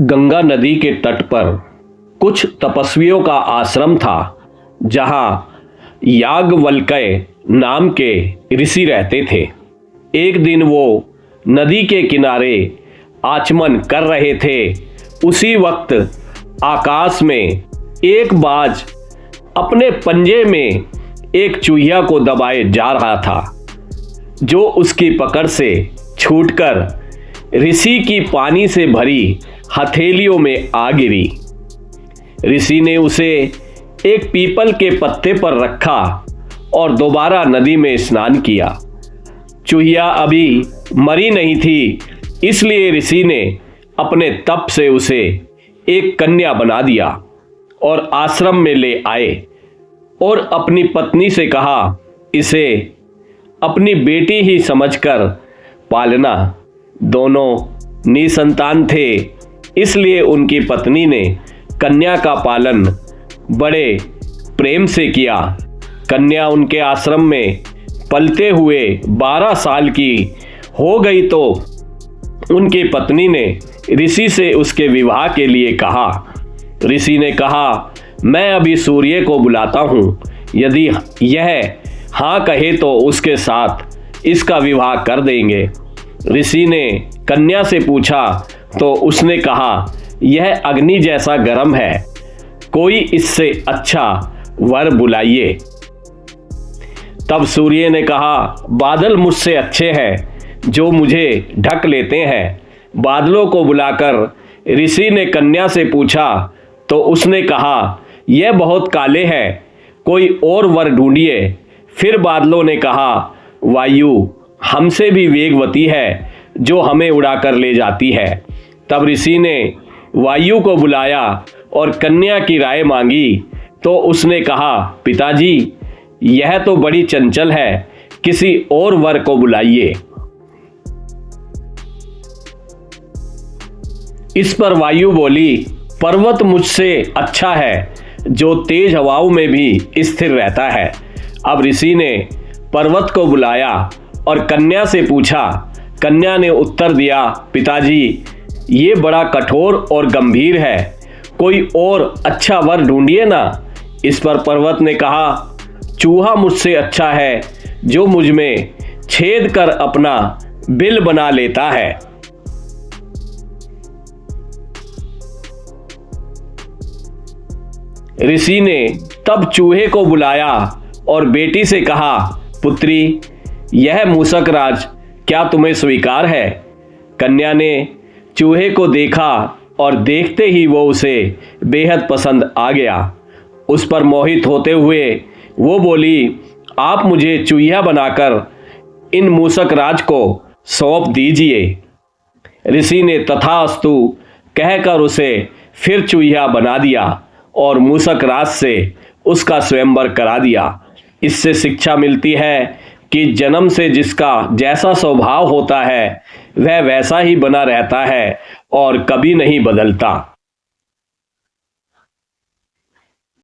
गंगा नदी के तट पर कुछ तपस्वियों का आश्रम था, जहाँ याज्ञवल्क्य नाम के ऋषि रहते थे। एक दिन वो नदी के किनारे आचमन कर रहे थे। उसी वक्त आकाश में एक बाज अपने पंजे में एक चूहिया को दबाए जा रहा था, जो उसकी पकड़ से छूटकर ऋषि की पानी से भरी हथेलियों में आ गिरी। ऋषि ने उसे एक पीपल के पत्ते पर रखा और दोबारा नदी में स्नान किया। चूहिया अभी मरी नहीं थी, इसलिए ऋषि ने अपने तप से उसे एक कन्या बना दिया और आश्रम में ले आए और अपनी पत्नी से कहा, इसे अपनी बेटी ही समझकर पालना। दोनों निसंतान थे, इसलिए उनकी पत्नी ने कन्या का पालन बड़े प्रेम से किया। कन्या उनके आश्रम में पलते हुए 12 साल की हो गई तो उनकी पत्नी ने ऋषि से उसके विवाह के लिए कहा। ऋषि ने कहा, मैं अभी सूर्य को बुलाता हूँ, यदि यह हाँ कहे तो उसके साथ इसका विवाह कर देंगे। ऋषि ने कन्या से पूछा तो उसने कहा, यह अग्नि जैसा गर्म है, कोई इससे अच्छा वर बुलाइए। तब सूर्य ने कहा, बादल मुझसे अच्छे हैं जो मुझे ढक लेते हैं। बादलों को बुलाकर ऋषि ने कन्या से पूछा तो उसने कहा, यह बहुत काले हैं, कोई और वर ढूंढिए। फिर बादलों ने कहा, वायु हमसे भी वेगवती है, जो हमें उड़ाकर ले जाती है। तब ऋषि ने वायु को बुलाया और कन्या की राय मांगी तो उसने कहा, पिताजी यह तो बड़ी चंचल है, किसी और वर को बुलाइए। इस पर वायु बोली, पर्वत मुझसे अच्छा है, जो तेज हवाओं में भी स्थिर रहता है। अब ऋषि ने पर्वत को बुलाया और कन्या से पूछा। कन्या ने उत्तर दिया, पिताजी ये बड़ा कठोर और गंभीर है, कोई और अच्छा वर ढूंढिए ना। इस पर पर्वत ने कहा, चूहा मुझसे अच्छा है, जो मुझ में छेद कर अपना बिल बना लेता है। ऋषि ने तब चूहे को बुलाया और बेटी से कहा, पुत्री यह मूषक राज क्या तुम्हें स्वीकार है? कन्या ने चूहे को देखा और देखते ही वो उसे बेहद पसंद आ गया। उस पर मोहित होते हुए वो बोली, आप मुझे चूहिया बनाकर इन मूषक राज को सौंप दीजिए। ऋषि ने तथास्तु कहकर उसे फिर चूहिया बना दिया और मूषक राज से उसका स्वयंवर करा दिया। इससे शिक्षा मिलती है कि जन्म से जिसका जैसा स्वभाव होता है वह वैसा ही बना रहता है और कभी नहीं बदलता।